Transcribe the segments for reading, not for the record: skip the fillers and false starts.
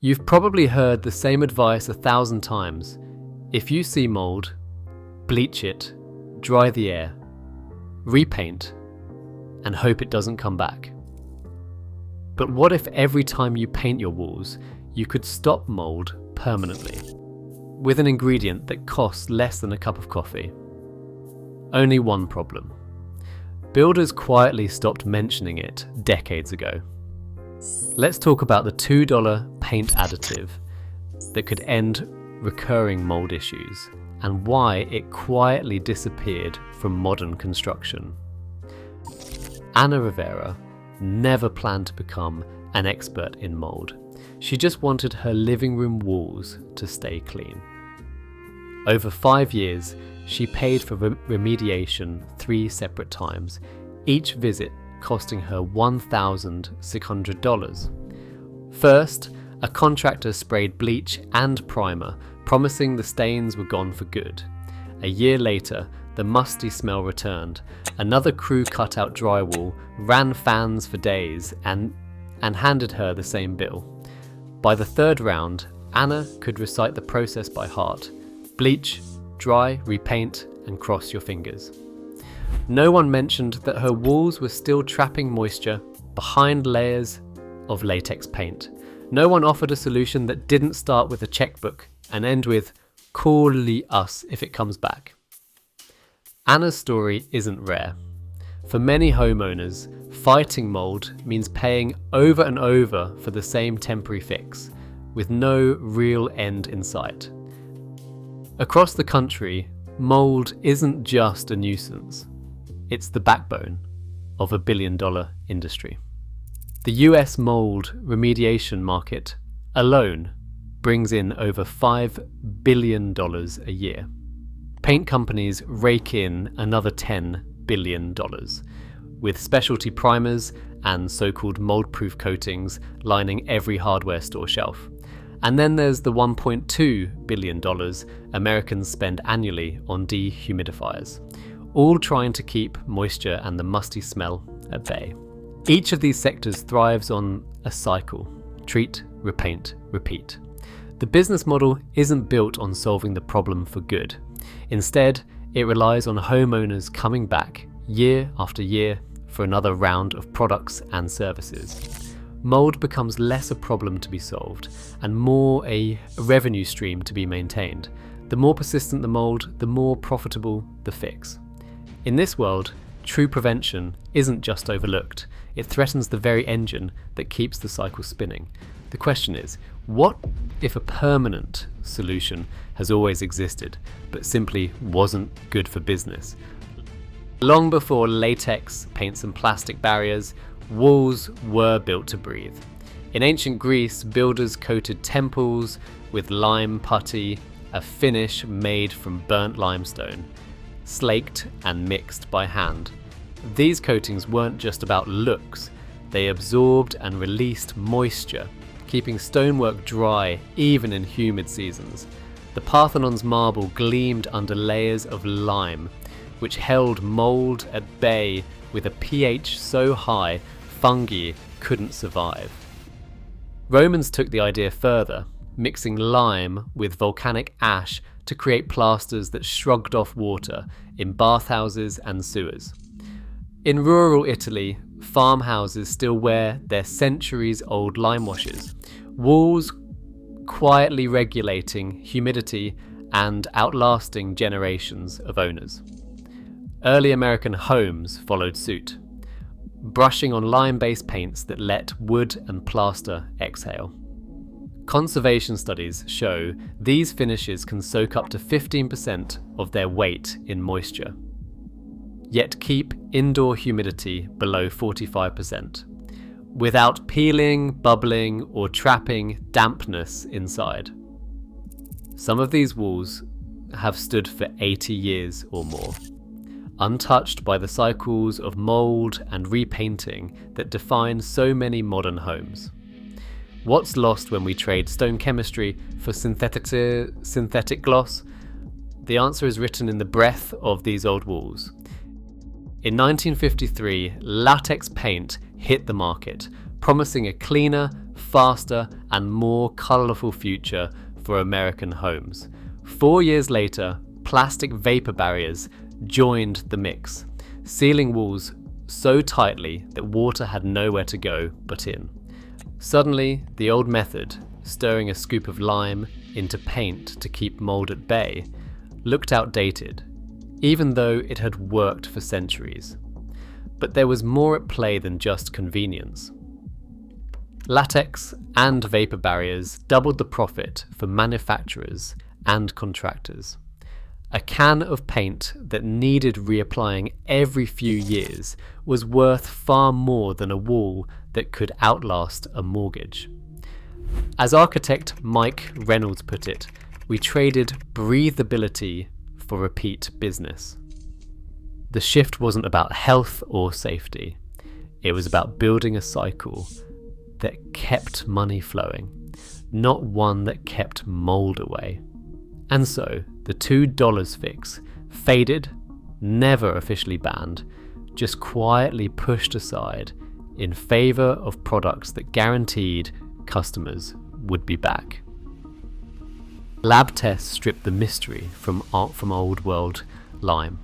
You've probably heard the same advice 1,000 times. If you see mold, bleach it, dry the air, repaint, and hope it doesn't come back. But what if every time you paint your walls, you could stop mold permanently, with an ingredient that costs less than a cup of coffee? Only one problem. Builders quietly stopped mentioning it decades ago. Let's talk about the $2 paint additive that could end recurring mold issues and why it quietly disappeared from modern construction. Ana Rivera never planned to become an expert in mold. She just wanted her living room walls to stay clean. Over 5 years, she paid for remediation 3 separate times, each visit costing her $1,600. First, a contractor sprayed bleach and primer, promising the stains were gone for good. A year later, the musty smell returned. Another crew cut out drywall, ran fans for days, and handed her the same bill. By the third round, Anna could recite the process by heart. Bleach, dry, repaint, and cross your fingers. No one mentioned that her walls were still trapping moisture behind layers of latex paint. No one offered a solution that didn't start with a checkbook and end with, "Call us if it comes back." Anna's story isn't rare. For many homeowners, fighting mold means paying over and over for the same temporary fix, with no real end in sight. Across the country, mold isn't just a nuisance. It's the backbone of a billion-dollar industry. The US mold remediation market alone brings in over $5 billion a year. Paint companies rake in another $10 billion, with specialty primers and so-called mold-proof coatings lining every hardware store shelf. And then there's the $1.2 billion Americans spend annually on dehumidifiers, all trying to keep moisture and the musty smell at bay. Each of these sectors thrives on a cycle: treat, repaint, repeat. The business model isn't built on solving the problem for good. Instead, it relies on homeowners coming back year after year for another round of products and services. Mold becomes less a problem to be solved and more a revenue stream to be maintained. The more persistent the mold, the more profitable the fix. In this world, true prevention isn't just overlooked. It threatens the very engine that keeps the cycle spinning. The question is, what if a permanent solution has always existed, but simply wasn't good for business? Long before latex, paints and plastic barriers, walls were built to breathe. In ancient Greece, builders coated temples with lime putty, a finish made from burnt limestone, slaked and mixed by hand. These coatings weren't just about looks, they absorbed and released moisture, keeping stonework dry even in humid seasons. The Parthenon's marble gleamed under layers of lime, which held mold at bay with a pH so high fungi couldn't survive. Romans took the idea further, mixing lime with volcanic ash to create plasters that shrugged off water in bathhouses and sewers. In rural Italy, farmhouses still wear their centuries-old lime washes, walls quietly regulating humidity and outlasting generations of owners. Early American homes followed suit, brushing on lime-based paints that let wood and plaster exhale. Conservation studies show these finishes can soak up to 15% of their weight in moisture, yet keep indoor humidity below 45%, without peeling, bubbling, or trapping dampness inside. Some of these walls have stood for 80 years or more, untouched by the cycles of mold and repainting that define so many modern homes. What's lost when we trade stone chemistry for synthetic gloss? The answer is written in the breath of these old walls. In 1953, latex paint hit the market, promising a cleaner, faster and more colourful future for American homes. 4 years later, plastic vapour barriers joined the mix, sealing walls so tightly that water had nowhere to go but in. Suddenly, the old method, stirring a scoop of lime into paint to keep mould at bay, looked outdated, even though it had worked for centuries. But there was more at play than just convenience. Latex and vapour barriers doubled the profit for manufacturers and contractors. A can of paint that needed reapplying every few years was worth far more than a wall that could outlast a mortgage. As architect Mike Reynolds put it, we traded breathability for repeat business. The shift wasn't about health or safety. It was about building a cycle that kept money flowing, not one that kept mould away. And so, the $2 fix faded, never officially banned, just quietly pushed aside in favour of products that guaranteed customers would be back. Lab tests stripped the mystery from old world lime.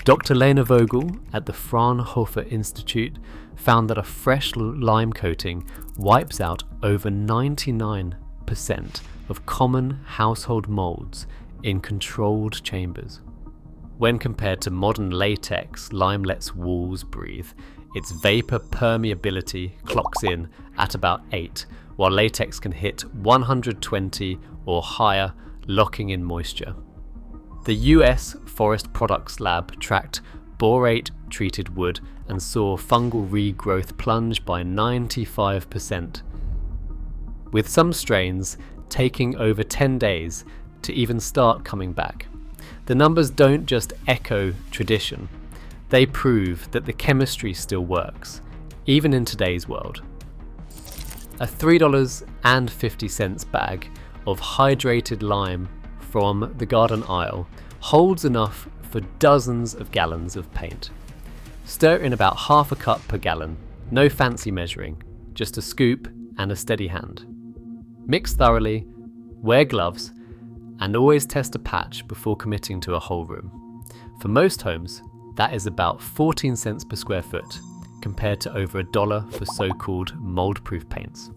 Dr. Lena Vogel at the Fraunhofer Institute found that a fresh lime coating wipes out over 99% of common household moulds in controlled chambers. When compared to modern latex, lime lets walls breathe. Its vapor permeability clocks in at about 8, while latex can hit 120 or higher, locking in moisture. The US Forest Products Lab tracked borate treated wood and saw fungal regrowth plunge by 95%, with some strains taking over 10 days to even start coming back. The numbers don't just echo tradition, they prove that the chemistry still works, even in today's world. A $3.50 bag of hydrated lime from the garden aisle holds enough for dozens of gallons of paint. Stir in about half a cup per gallon, no fancy measuring, just a scoop and a steady hand. Mix thoroughly, wear gloves, and always test a patch before committing to a whole room. For most homes, that is about 14 cents per square foot, compared to over $1 for so-called mold-proof paints.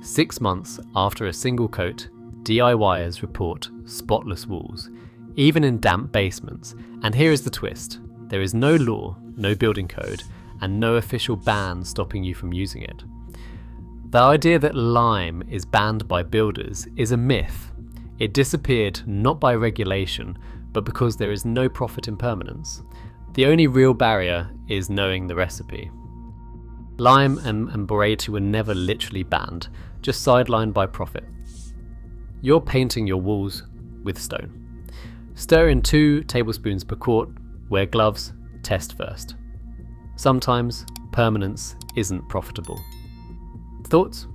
6 months after a single coat, DIYers report spotless walls, even in damp basements. And here is the twist: there is no law, no building code, and no official ban stopping you from using it. The idea that lime is banned by builders is a myth. It disappeared not by regulation, but because there is no profit in permanence. The only real barrier is knowing the recipe. Lime and borate were never literally banned, just sidelined by profit. You're painting your walls with stone. Stir in 2 tablespoons per quart, wear gloves, test first. Sometimes permanence isn't profitable. Thoughts?